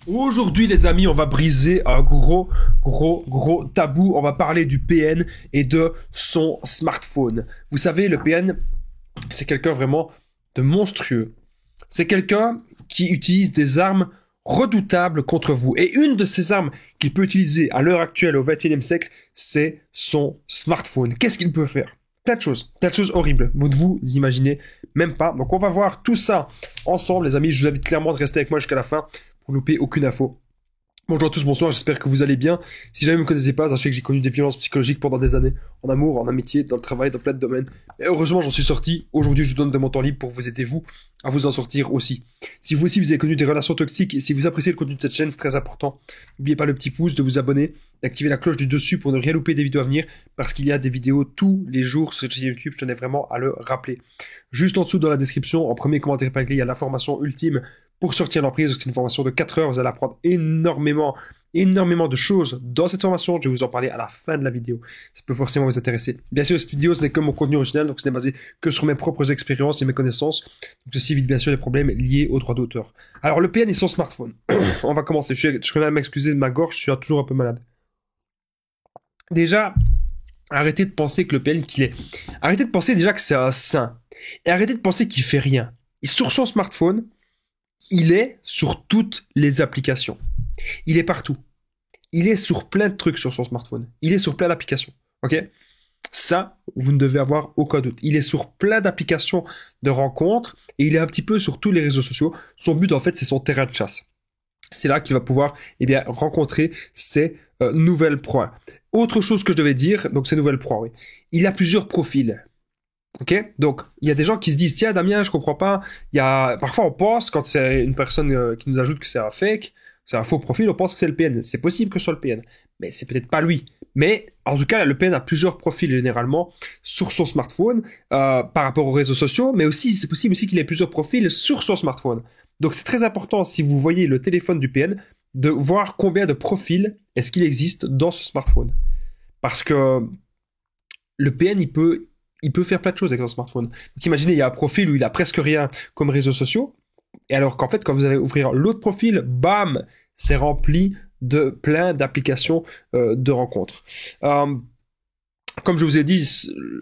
Aujourd'hui, les amis, on va briser un gros tabou. On va parler du PN et de son smartphone. Vous savez, le PN, c'est quelqu'un vraiment de monstrueux. C'est quelqu'un qui utilise des armes redoutables contre vous. Et une de ces armes qu'il peut utiliser à l'heure actuelle, au XXIe siècle, c'est son smartphone. Qu'est-ce qu'il peut faire? Plein de choses horribles. Vous ne vous imaginez même pas. Donc on va voir tout ça ensemble, les amis. Je vous invite clairement de rester avec moi jusqu'à la fin pour louper aucune info. Bonjour à tous, bonsoir, j'espère que vous allez bien. Si jamais vous ne me connaissez pas, sachez que j'ai connu des violences psychologiques pendant des années, en amour, en amitié, dans le travail, dans plein de domaines. Et heureusement, j'en suis sorti. Aujourd'hui, je vous donne de mon temps libre pour vous aider, vous, à vous en sortir aussi. Si vous aussi, vous avez connu des relations toxiques, et si vous appréciez le contenu de cette chaîne, c'est très important. N'oubliez pas le petit pouce, de vous abonner, d'activer la cloche du dessus pour ne rien louper des vidéos à venir, parce qu'il y a des vidéos tous les jours sur cette chaîne YouTube, je tenais vraiment à le rappeler. Juste en dessous, dans la description, en premier commentaire épinglé, il y a l'information ultime pour sortir l'emprise. C'est une formation de 4 heures, vous allez apprendre énormément de choses dans cette formation. Je vais vous en parler à la fin de la vidéo. Ça peut forcément vous intéresser. Bien sûr, cette vidéo, ce n'est que mon contenu original, donc ce n'est basé que sur mes propres expériences et mes connaissances. Donc ceci évite bien sûr les problèmes liés aux droits d'auteur. Alors, le PN et son smartphone. On va commencer. Je connais à m'excuser de ma gorge, je suis toujours un peu malade. Déjà, arrêtez de penser que le PN qu'il est. Arrêtez de penser déjà que c'est un saint. Et arrêtez de penser qu'il fait rien. Et sur son smartphone, il est sur toutes les applications. Il est partout. Il est sur plein de trucs sur son smartphone. Il est sur plein d'applications. Ok? Ça, vous ne devez avoir aucun doute. Il est sur plein d'applications de rencontres et il est un petit peu sur tous les réseaux sociaux. Son but, en fait, c'est son terrain de chasse. C'est là qu'il va pouvoir, rencontrer ses nouvelles proies. Autre chose que je devais dire, donc ces nouvelles proies, oui. Il a plusieurs profils. Ok, donc il y a des gens qui se disent tiens Damien, je comprends pas. Parfois on pense quand c'est une personne qui nous ajoute que c'est un fake, c'est un faux profil, on pense que c'est le PN. C'est possible que ce soit le PN, mais c'est peut-être pas lui. Mais en tout cas, le PN a plusieurs profils généralement sur son smartphone par rapport aux réseaux sociaux, mais aussi c'est possible aussi qu'il ait plusieurs profils sur son smartphone. Donc c'est très important si vous voyez le téléphone du PN de voir combien de profils est-ce qu'il existe dans ce smartphone, parce que le PN il peut faire plein de choses avec son smartphone. Donc imaginez, il y a un profil où il a presque rien comme réseaux sociaux, et alors qu'en fait, quand vous allez ouvrir l'autre profil, bam, c'est rempli de plein d'applications de rencontres. Comme je vous ai dit,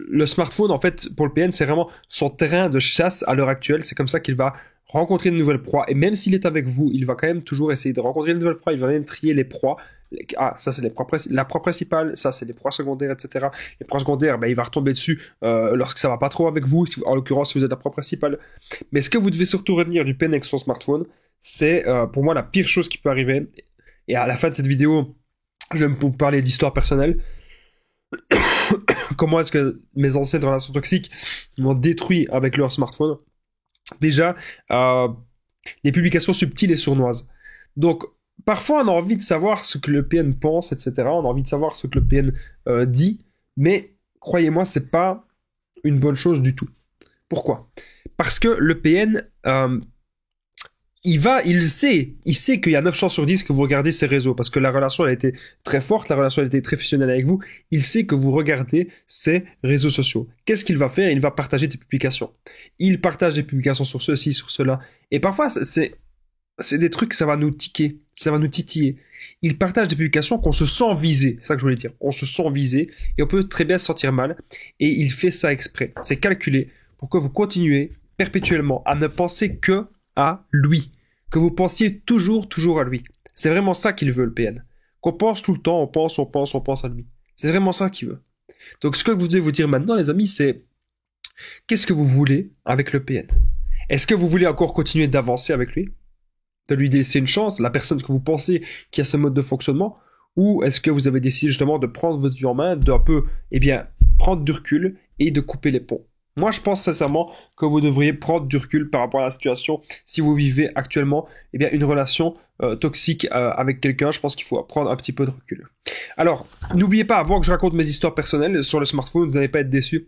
le smartphone, en fait, pour le PN, c'est vraiment son terrain de chasse à l'heure actuelle. C'est comme ça qu'il va rencontrer de nouvelles proies. Et même s'il est avec vous, il va quand même toujours essayer de rencontrer de nouvelles proies. Il va même trier les proies. Ah, ça c'est la proie principale, ça c'est les proies secondaires, etc. Les proies secondaires, il va retomber dessus lorsque ça va pas trop avec vous, en l'occurrence si vous êtes la proie principale. Mais ce que vous devez surtout retenir du PN avec son smartphone, c'est pour moi la pire chose qui peut arriver. Et à la fin de cette vidéo, je vais vous parler d'histoire personnelle. Comment est-ce que mes anciennes relations toxiques m'ont détruit avec leur smartphone. Déjà, les publications subtiles et sournoises. Donc, parfois, on a envie de savoir ce que le PN pense, etc. On a envie de savoir ce que le PN dit, mais croyez-moi, c'est pas une bonne chose du tout. Pourquoi? Parce que le PN, il sait qu'il y a 9 chances sur 10 que vous regardez ses réseaux, parce que la relation a été très forte, la relation a été très fusionnelle avec vous. Il sait que vous regardez ses réseaux sociaux. Qu'est-ce qu'il va faire? Il va partager des publications. Il partage des publications sur ceci, sur cela. Et parfois, c'est des trucs, ça va nous tiquer, ça va nous titiller. Il partage des publications qu'on se sent visé, c'est ça que je voulais dire. On se sent visé et on peut très bien se sentir mal. Et il fait ça exprès. C'est calculé pour que vous continuez perpétuellement à ne penser que à lui. Que vous pensiez toujours à lui. C'est vraiment ça qu'il veut, le PN. Qu'on pense tout le temps, on pense à lui. C'est vraiment ça qu'il veut. Donc ce que vous devez vous dire maintenant, les amis, c'est qu'est-ce que vous voulez avec le PN? Est-ce que vous voulez encore continuer d'avancer avec lui? De lui laisser une chance, la personne que vous pensez qui a ce mode de fonctionnement, ou est-ce que vous avez décidé justement de prendre votre vie en main, d'un peu, prendre du recul et de couper les ponts? Moi, je pense sincèrement que vous devriez prendre du recul par rapport à la situation. Si vous vivez actuellement, une relation toxique avec quelqu'un, je pense qu'il faut prendre un petit peu de recul. Alors, n'oubliez pas, avant que je raconte mes histoires personnelles sur le smartphone, vous n'allez pas être déçus.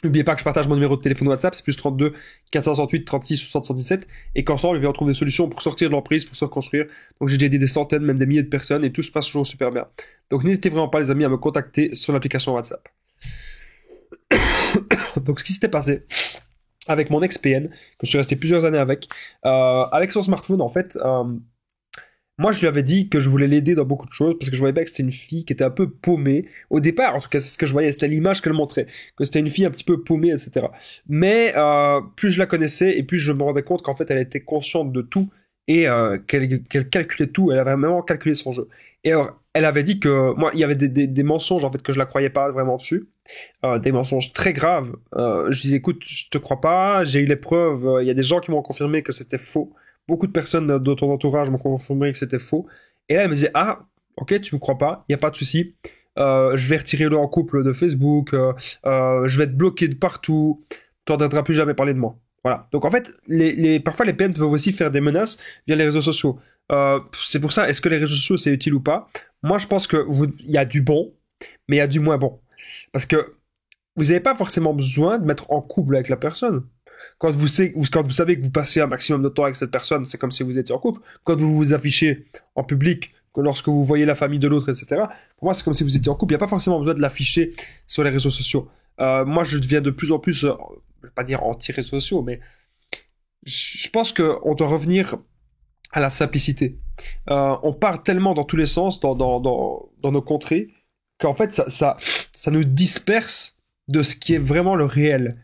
N'oubliez pas que je partage mon numéro de téléphone WhatsApp, c'est plus 32 468 36 77, et qu'ensemble, on trouve des solutions pour sortir de l'emprise, pour se reconstruire. Donc j'ai déjà aidé des centaines, même des milliers de personnes, et tout se passe toujours super bien. Donc n'hésitez vraiment pas, les amis, à me contacter sur l'application WhatsApp. Donc ce qui s'était passé avec mon ex-PN, que je suis resté plusieurs années avec son smartphone, en fait, Moi, je lui avais dit que je voulais l'aider dans beaucoup de choses parce que je voyais bien que c'était une fille qui était un peu paumée. Au départ, en tout cas, c'est ce que je voyais, c'était l'image qu'elle montrait, que c'était une fille un petit peu paumée, etc. Mais plus je la connaissais et plus je me rendais compte qu'en fait, elle était consciente de tout et qu'elle calculait tout. Elle avait vraiment calculé son jeu. Et alors, elle avait dit que moi, il y avait des mensonges en fait que je la croyais pas vraiment dessus, des mensonges très graves. Je disais, écoute, je te crois pas. J'ai eu les preuves. Il y a des gens qui m'ont confirmé que c'était faux. Beaucoup de personnes de ton entourage m'ont confirmé que c'était faux. Et là, elle me disait, ah, ok, tu me crois pas, il y a pas de souci. Je vais retirer le en couple de Facebook. Je vais te bloquer de partout. Tu n'entendras plus jamais parler de moi. Voilà. Donc en fait, parfois les PN peuvent aussi faire des menaces via les réseaux sociaux. C'est pour ça, est-ce que les réseaux sociaux c'est utile ou pas? Moi, je pense que il y a du bon, mais il y a du moins bon. Parce que vous n'avez pas forcément besoin de mettre en couple avec la personne. Quand vous savez que vous passez un maximum de temps avec cette personne, c'est comme si vous étiez en couple. Quand vous vous affichez en public, que lorsque vous voyez la famille de l'autre, etc., pour moi, c'est comme si vous étiez en couple. Il n'y a pas forcément besoin de l'afficher sur les réseaux sociaux. Moi, je deviens de plus en plus, je vais pas dire anti-réseaux sociaux, mais je pense qu'on doit revenir à la simplicité. On part tellement dans tous les sens, dans nos contrées, qu'en fait, ça nous disperse de ce qui est vraiment le réel.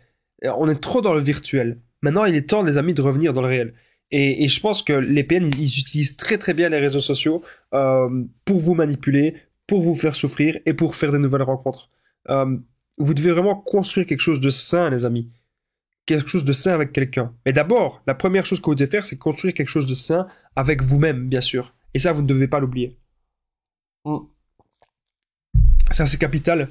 On est trop dans le virtuel. Maintenant, il est temps, les amis, de revenir dans le réel. Et je pense que les PN, ils utilisent très très bien les réseaux sociaux pour vous manipuler, pour vous faire souffrir et pour faire de nouvelles rencontres. Euh, vous devez vraiment construire quelque chose de sain, les amis. Quelque chose de sain avec quelqu'un. Mais d'abord, la première chose que vous devez faire, c'est construire quelque chose de sain avec vous-même, bien sûr. Et ça, vous ne devez pas l'oublier. Mm. Ça, c'est capital.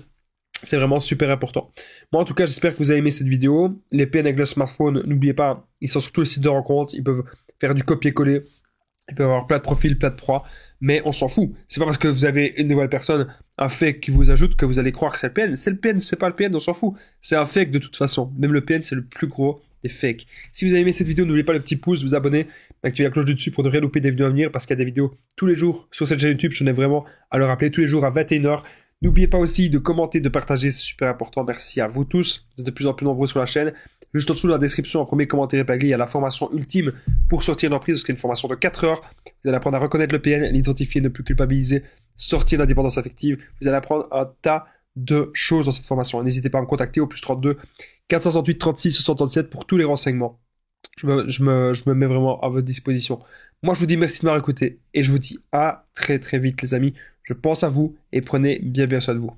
C'est vraiment super important. Moi, en tout cas, j'espère que vous avez aimé cette vidéo. Les PN avec le smartphone, n'oubliez pas, ils sont sur tous les sites de rencontres. Ils peuvent faire du copier-coller. Ils peuvent avoir plein de profils, plein de proies. Mais on s'en fout. C'est pas parce que vous avez une nouvelle personne, un fake qui vous ajoute, que vous allez croire que c'est le PN. C'est le PN, c'est pas le PN, on s'en fout. C'est un fake de toute façon. Même le PN, c'est le plus gros des fakes. Si vous avez aimé cette vidéo, n'oubliez pas le petit pouce, vous abonner, activer la cloche du dessus pour ne rien louper des vidéos à venir, parce qu'il y a des vidéos tous les jours sur cette chaîne YouTube. Je tenais vraiment à le rappeler, tous les jours à 21h. N'oubliez pas aussi de commenter, de partager, c'est super important. Merci à vous tous. Vous êtes de plus en plus nombreux sur la chaîne. Juste en dessous dans la description, en premier commentaire épinglé, il y a la formation ultime pour sortir d'emprise. C'est une formation de 4 heures. Vous allez apprendre à reconnaître le PN, l'identifier, ne plus culpabiliser, sortir de la dépendance affective. Vous allez apprendre un tas de choses dans cette formation. N'hésitez pas à me contacter au +32 468 36 67 pour tous les renseignements. Je me mets vraiment à votre disposition. Moi, je vous dis merci de m'avoir écouté et je vous dis à très très vite, les amis. Je pense à vous et prenez bien bien soin de vous.